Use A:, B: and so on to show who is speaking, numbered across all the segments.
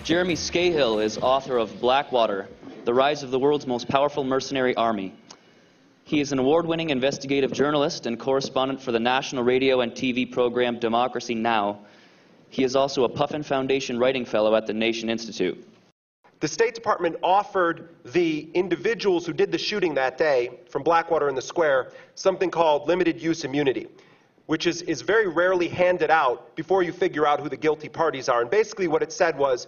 A: Jeremy Scahill is author of Blackwater, The Rise of the World's Most Powerful Mercenary Army. He is an award-winning investigative journalist and correspondent for the national radio and TV program Democracy Now! He is also a Puffin Foundation Writing Fellow at the Nation Institute.
B: The State Department offered the individuals who did the shooting that day from Blackwater in the Square something called limited use immunity, which is very rarely handed out before you figure out who the guilty parties are. And basically what it said was,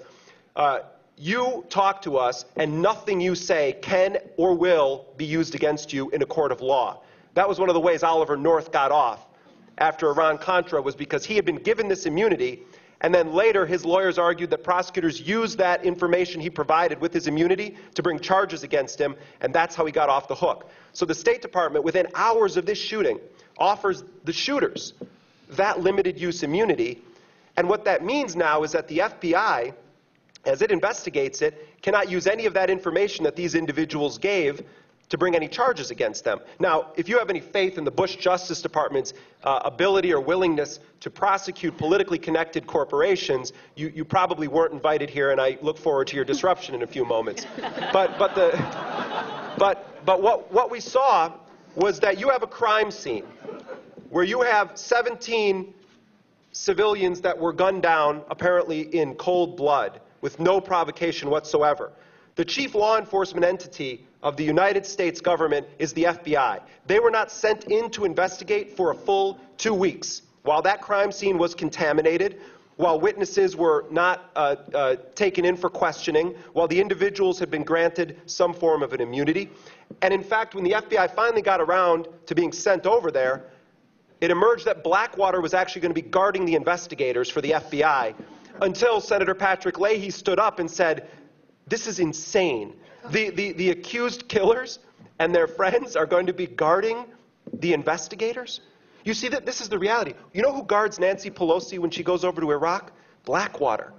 B: you talk to us and nothing you say can or will be used against you in a court of law. That was one of the ways Oliver North got off after Iran-Contra, was because he had been given this immunity, and then later his lawyers argued that prosecutors used that information he provided with his immunity to bring charges against him, and that's how he got off the hook. So the State Department, within hours of this shooting, offers the shooters that limited use immunity. And what that means now is that the FBI, as it investigates it, cannot use any of that information that these individuals gave to bring any charges against them. Now, if you have any faith in the Bush Justice Department's ability or willingness to prosecute politically connected corporations, you probably weren't invited here, and I look forward to your disruption in a few moments. But what we saw was that you have a crime scene where you have 17 civilians that were gunned down, apparently in cold blood, with no provocation whatsoever. The chief law enforcement entity of the United States government is the FBI. They were not sent in to investigate for a full 2 weeks. While that crime scene was contaminated, while witnesses were not taken in for questioning, while the individuals had been granted some form of an immunity. And in fact, when the FBI finally got around to being sent over there, it emerged that Blackwater was actually going to be guarding the investigators for the FBI, until Senator Patrick Leahy stood up and said, "This is insane. The accused killers and their friends are going to be guarding the investigators?" You see, that this is the reality. You know who guards Nancy Pelosi when she goes over to Iraq? Blackwater.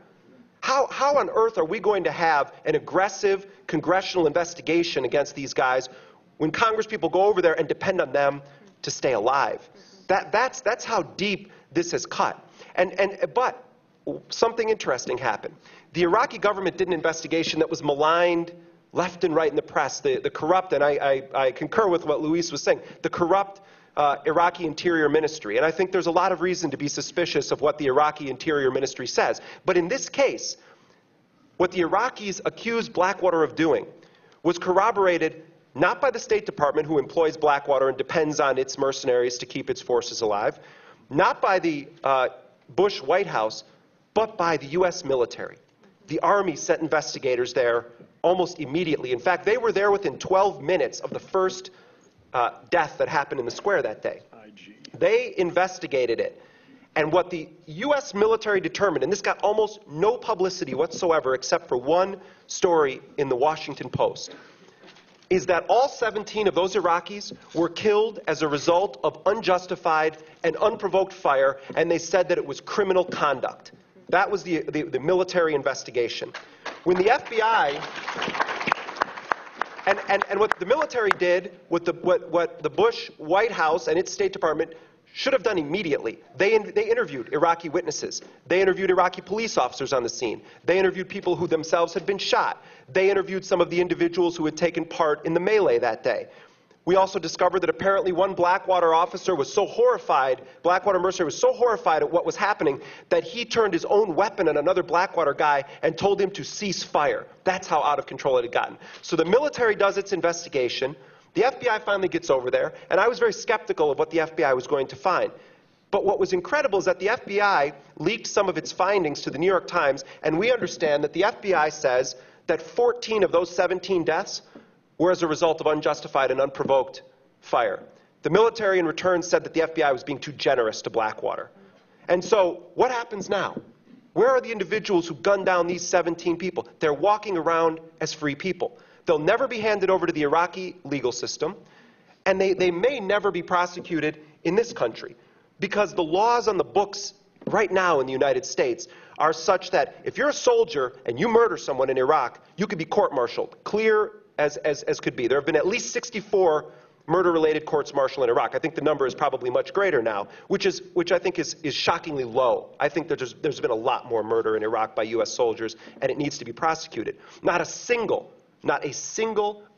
B: How on earth are we going to have an aggressive congressional investigation against these guys when Congress people go over there and depend on them to stay alive? That's how deep this has cut. But something interesting happened. The Iraqi government did an investigation that was maligned left and right in the press. The corrupt, and I concur with what Luis was saying, the corrupt Iraqi Interior Ministry. And I think there's a lot of reason to be suspicious of what the Iraqi Interior Ministry says. But in this case, what the Iraqis accused Blackwater of doing was corroborated not by the State Department, who employs Blackwater and depends on its mercenaries to keep its forces alive, not by the Bush White House, but by the U.S. military. The Army sent investigators there almost immediately. In fact, they were there within 12 minutes of the first death that happened in the square that day. They investigated it. And what the U.S. military determined, and this got almost no publicity whatsoever except for one story in the Washington Post, is that all 17 of those Iraqis were killed as a result of unjustified and unprovoked fire, and they said that it was criminal conduct. That was the military investigation. When the FBI, and what the military did, what the Bush White House and its State Department should have done immediately, they interviewed Iraqi witnesses. They interviewed Iraqi police officers on the scene. They interviewed people who themselves had been shot. They interviewed some of the individuals who had taken part in the melee that day. We also discovered that apparently one Blackwater officer was so horrified, Blackwater mercenary was so horrified at what was happening, that he turned his own weapon on another Blackwater guy and told him to cease fire. That's how out of control it had gotten. So the military does its investigation. The FBI finally gets over there, and I was very skeptical of what the FBI was going to find. But what was incredible is that the FBI leaked some of its findings to the New York Times, and we understand that the FBI says that 14 of those 17 deaths were as a result of unjustified and unprovoked fire. The military in return said that the FBI was being too generous to Blackwater. And so what happens now? Where are the individuals who gunned down these 17 people? They're walking around as free people. They'll never be handed over to the Iraqi legal system, and they may never be prosecuted in this country, because the laws on the books right now in the United States are such that if you're a soldier and you murder someone in Iraq, you could be court-martialed, clear as could be. There have been at least 64 murder-related courts-martial in Iraq. I think the number is probably much greater now, which I think is shockingly low. I think that there's been a lot more murder in Iraq by U.S. soldiers, and it needs to be prosecuted. Not a single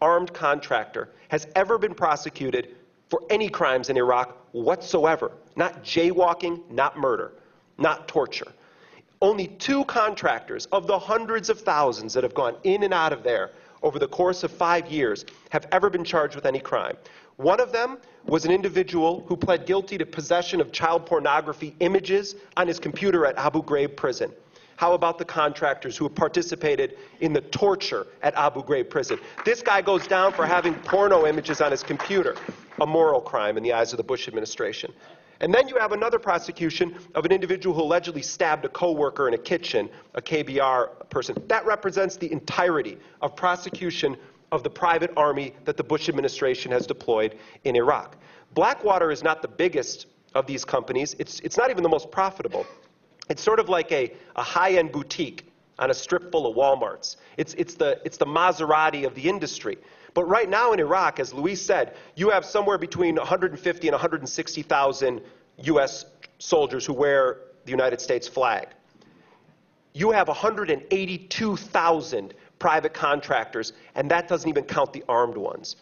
B: armed contractor has ever been prosecuted for any crimes in Iraq whatsoever. Not jaywalking, not murder, not torture. Only 2 contractors of the hundreds of thousands that have gone in and out of there over the course of 5 years have ever been charged with any crime. One of them was an individual who pled guilty to possession of child pornography images on his computer at Abu Ghraib prison. How about the contractors who have participated in the torture at Abu Ghraib prison? This guy goes down for having porno images on his computer, a moral crime in the eyes of the Bush administration. And then you have another prosecution of an individual who allegedly stabbed a coworker in a kitchen, a KBR person. That represents the entirety of prosecution of the private army that the Bush administration has deployed in Iraq. Blackwater is not the biggest of these companies. It's not even the most profitable. It's sort of like a high-end boutique on a strip full of Walmarts. It's the Maserati of the industry. But right now in Iraq, as Luis said, you have somewhere between 150 and 160,000 U.S. soldiers who wear the United States flag. You have 182,000 private contractors, and that doesn't even count the armed ones.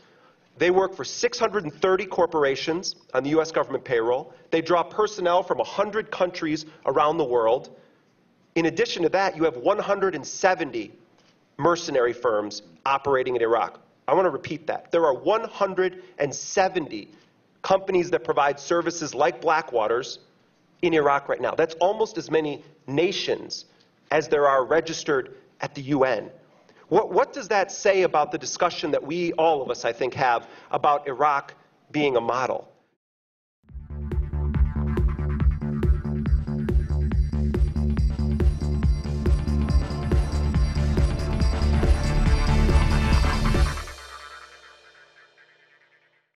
B: They work for 630 corporations on the U.S. government payroll. They draw personnel from 100 countries around the world. In addition to that, you have 170 mercenary firms operating in Iraq. I want to repeat that. There are 170 companies that provide services like Blackwater's in Iraq right now. That's almost as many nations as there are registered at the UN. What does that say about the discussion that all of us, I think, have about Iraq being a model?